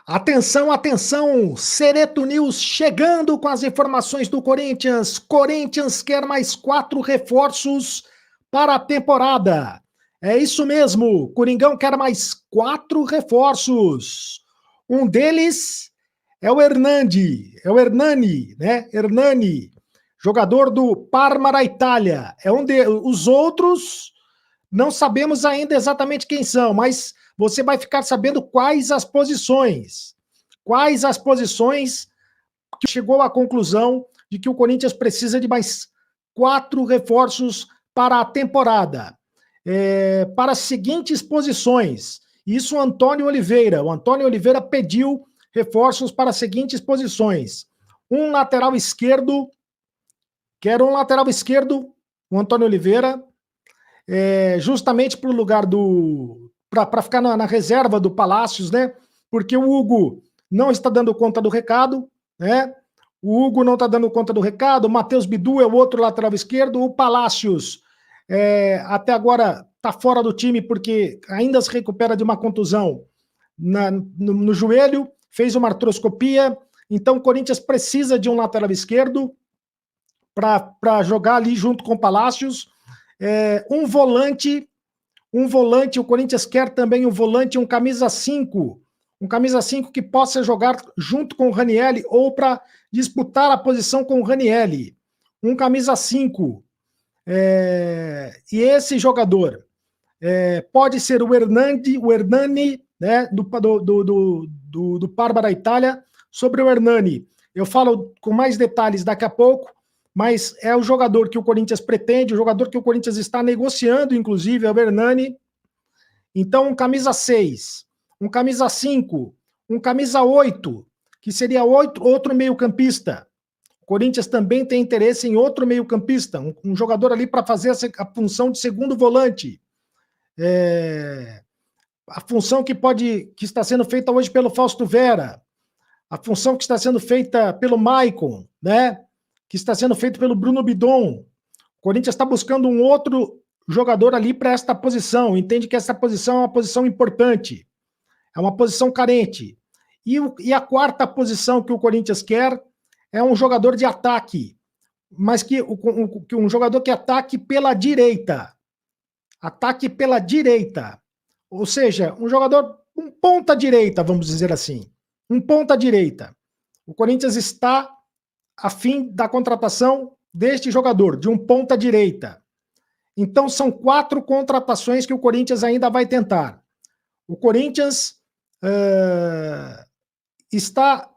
Atenção, atenção! Cereto News chegando com as informações do Corinthians. Corinthians quer mais 4 reforços para a temporada. É isso mesmo, Coringão quer mais 4 reforços. Um deles é o Hernani, né? Hernani, jogador do Parma da Itália. Os outros não sabemos ainda exatamente quem são, mas você vai ficar sabendo quais as posições. Quais as posições que chegou à conclusão de que o Corinthians precisa de mais 4 reforços para a temporada. Para as seguintes posições. Isso o Antônio Oliveira. O Antônio Oliveira pediu reforços para as seguintes posições. Um lateral esquerdo. Quer um lateral esquerdo, o Antônio Oliveira. Justamente para o lugar para ficar na reserva do Palácios, né? Porque o Hugo não está dando conta do recado, né? O Hugo não está dando conta do recado, o Matheus Bidu é o outro lateral esquerdo, o Palácios até agora está fora do time porque ainda se recupera de uma contusão no joelho, fez uma artroscopia, então o Corinthians precisa de um lateral esquerdo para jogar ali junto com o Palácios. Um volante, o Corinthians quer também um volante, um camisa 5 que possa jogar junto com o Ranieri ou para disputar a posição com o Ranieri. Um camisa 5. E esse jogador pode ser o Hernani, né, do Parma da Itália. Sobre o Hernani, eu falo com mais detalhes daqui a pouco, mas é o jogador que o Corinthians pretende, o jogador que o Corinthians está negociando, inclusive, é o Hernani. Então, um camisa 6, um camisa 5, um camisa 8, que seria outro meio-campista. O Corinthians também tem interesse em outro meio-campista, um jogador ali para fazer a função de segundo volante. A função que está sendo feita hoje pelo Fausto Vera, a função que está sendo feita pelo Maicon, né? Que está sendo feito pelo Bruno Bidon. O Corinthians está buscando um outro jogador ali para esta posição, entende que essa posição é uma posição importante, é uma posição carente. E a quarta posição que o Corinthians quer é um jogador de ataque, mas um jogador que ataque pela direita. Ataque pela direita. Ou seja, um ponta-direita, vamos dizer assim. Um ponta-direita. O Corinthians está a fim da contratação deste jogador, de um ponta-direita. Então, são 4 contratações que o Corinthians ainda vai tentar. O Corinthians está,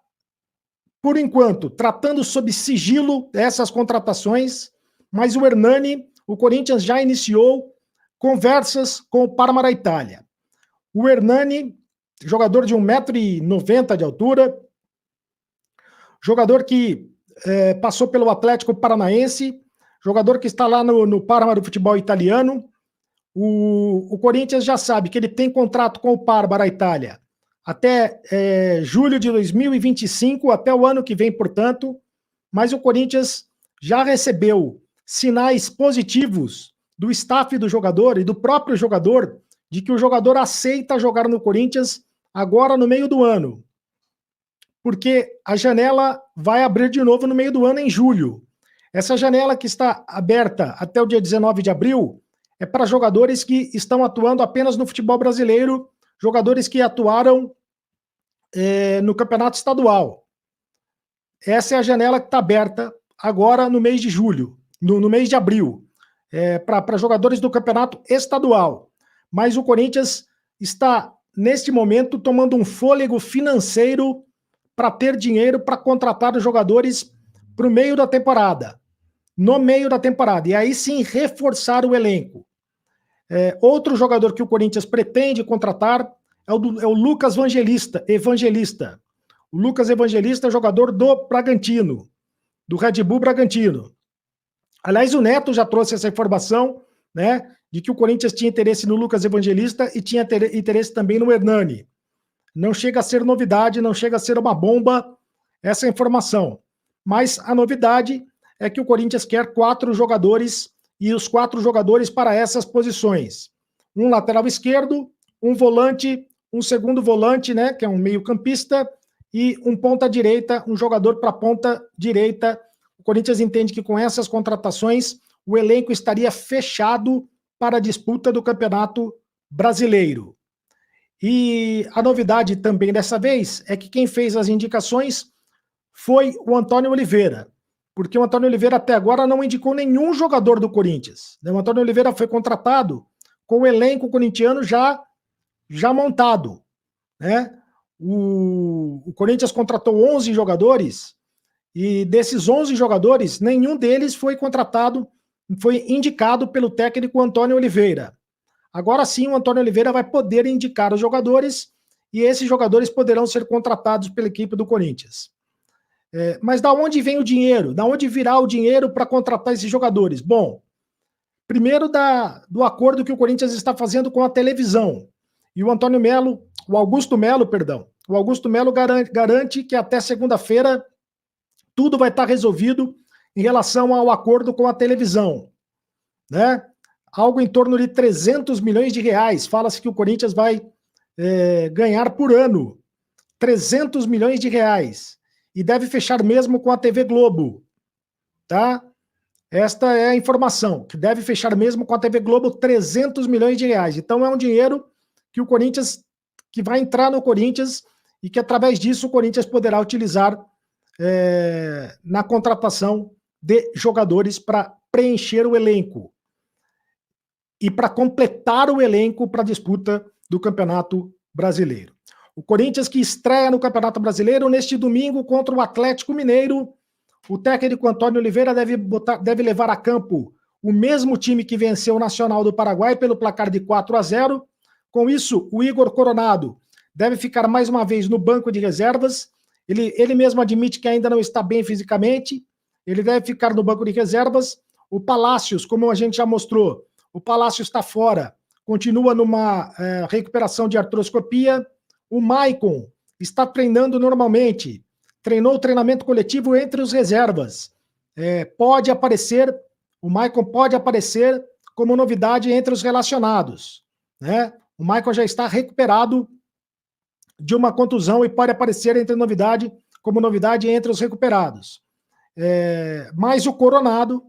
por enquanto, tratando sob sigilo essas contratações, mas o Hernani, o Corinthians já iniciou conversas com o Parma da Itália. O Hernani, jogador de 1,90 m de altura, jogador que passou pelo Atlético Paranaense, jogador que está lá no Parma do futebol italiano. O Corinthians já sabe que ele tem contrato com o Parma da Itália até julho de 2025, até o ano que vem, portanto, mas o Corinthians já recebeu sinais positivos do staff do jogador e do próprio jogador de que o jogador aceita jogar no Corinthians agora no meio do ano, porque a janela vai abrir de novo no meio do ano, em julho. Essa janela que está aberta até o dia 19 de abril é para jogadores que estão atuando apenas no futebol brasileiro, jogadores que atuaram no campeonato estadual. Essa é a janela que está aberta agora no mês de julho, no mês de abril, para jogadores do campeonato estadual. Mas o Corinthians está, neste momento, tomando um fôlego financeiro para ter dinheiro para contratar os jogadores para o meio da temporada. No meio da temporada. E aí sim reforçar o elenco. Outro jogador que o Corinthians pretende contratar é o Lucas Evangelista. O Lucas Evangelista é jogador do Bragantino, do Red Bull Bragantino. Aliás, o Neto já trouxe essa informação, né, de que o Corinthians tinha interesse no Lucas Evangelista e tinha interesse também no Hernani. Não chega a ser novidade, não chega a ser uma bomba essa informação. Mas a novidade é que o Corinthians quer 4 jogadores e os 4 jogadores para essas posições. Um lateral esquerdo, um volante, um segundo volante, né, que é um meio-campista, e um ponta-direita, um jogador para ponta-direita. O Corinthians entende que com essas contratações o elenco estaria fechado para a disputa do Campeonato Brasileiro. E a novidade também dessa vez é que quem fez as indicações foi o Antônio Oliveira, porque o Antônio Oliveira até agora não indicou nenhum jogador do Corinthians. O Antônio Oliveira foi contratado com o elenco corintiano já montado, né? O Corinthians contratou 11 jogadores e desses 11 jogadores, nenhum deles foi contratado, foi indicado pelo técnico Antônio Oliveira. Agora sim, o Antônio Oliveira vai poder indicar os jogadores e esses jogadores poderão ser contratados pela equipe do Corinthians. Mas da onde vem o dinheiro? Da onde virá o dinheiro para contratar esses jogadores? Bom, primeiro do acordo que o Corinthians está fazendo com a televisão. E o Augusto Melo garante que até segunda-feira tudo vai estar resolvido em relação ao acordo com a televisão, né? Algo em torno de 300 milhões de reais. Fala-se que o Corinthians vai ganhar por ano 300 milhões de reais e deve fechar mesmo com a TV Globo, tá? Esta é a informação, que deve fechar mesmo com a TV Globo 300 milhões de reais. Então é um dinheiro que o Corinthians, que vai entrar no Corinthians e que através disso o Corinthians poderá utilizar na contratação de jogadores para preencher o elenco e para completar o elenco para a disputa do Campeonato Brasileiro. O Corinthians que estreia no Campeonato Brasileiro neste domingo contra o Atlético Mineiro. O técnico Antônio Oliveira deve levar a campo o mesmo time que venceu o Nacional do Paraguai pelo placar de 4-0. Com isso, o Igor Coronado deve ficar mais uma vez no banco de reservas. Ele mesmo admite que ainda não está bem fisicamente. Ele deve ficar no banco de reservas. O Palácios, como a gente já mostrou, o Palácio está fora, continua numa recuperação de artroscopia. O Maicon está treinando normalmente, treinou o treinamento coletivo entre os reservas. O Maicon pode aparecer como novidade entre os relacionados, né? O Maicon já está recuperado de uma contusão e pode aparecer como novidade entre os recuperados. Mas o Coronado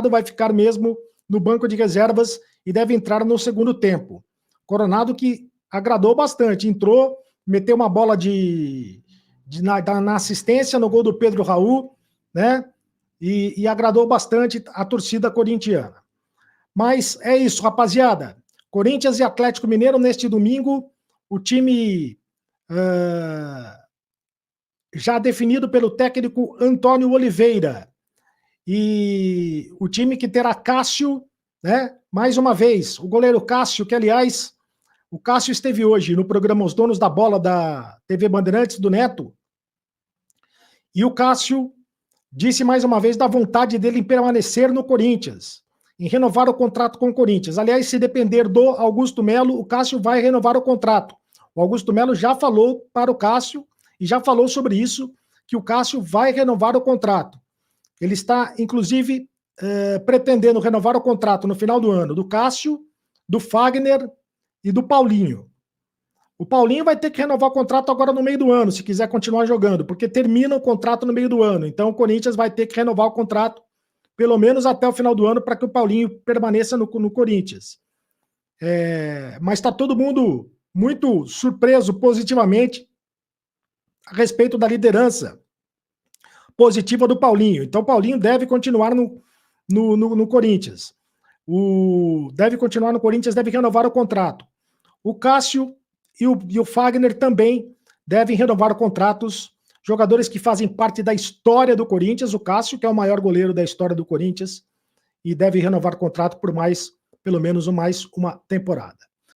vai ficar mesmo no banco de reservas e deve entrar no segundo tempo. Coronado que agradou bastante, entrou, meteu uma bola na assistência no gol do Pedro Raul, né? E agradou bastante a torcida corintiana. Mas é isso, rapaziada. Corinthians e Atlético Mineiro neste domingo, o time já definido pelo técnico Antônio Oliveira. E o time que terá Cássio, né? Mais uma vez, o goleiro Cássio, que aliás, o Cássio esteve hoje no programa Os Donos da Bola da TV Bandeirantes do Neto, e o Cássio disse mais uma vez da vontade dele em permanecer no Corinthians, em renovar o contrato com o Corinthians. Aliás, se depender do Augusto Melo, o Cássio vai renovar o contrato. O Augusto Melo já falou para o Cássio, e já falou sobre isso, que o Cássio vai renovar o contrato. Ele está, inclusive, pretendendo renovar o contrato no final do ano do Cássio, do Fagner e do Paulinho. O Paulinho vai ter que renovar o contrato agora no meio do ano, se quiser continuar jogando, porque termina o contrato no meio do ano. Então o Corinthians vai ter que renovar o contrato pelo menos até o final do ano para que o Paulinho permaneça no Corinthians. Mas está todo mundo muito surpreso positivamente a respeito da liderança positiva do Paulinho. Então o Paulinho deve continuar no Corinthians. Deve continuar no Corinthians, deve renovar o contrato. O Cássio e o Fagner também devem renovar contratos, jogadores que fazem parte da história do Corinthians. O Cássio, que é o maior goleiro da história do Corinthians, e deve renovar contrato por pelo menos mais uma temporada.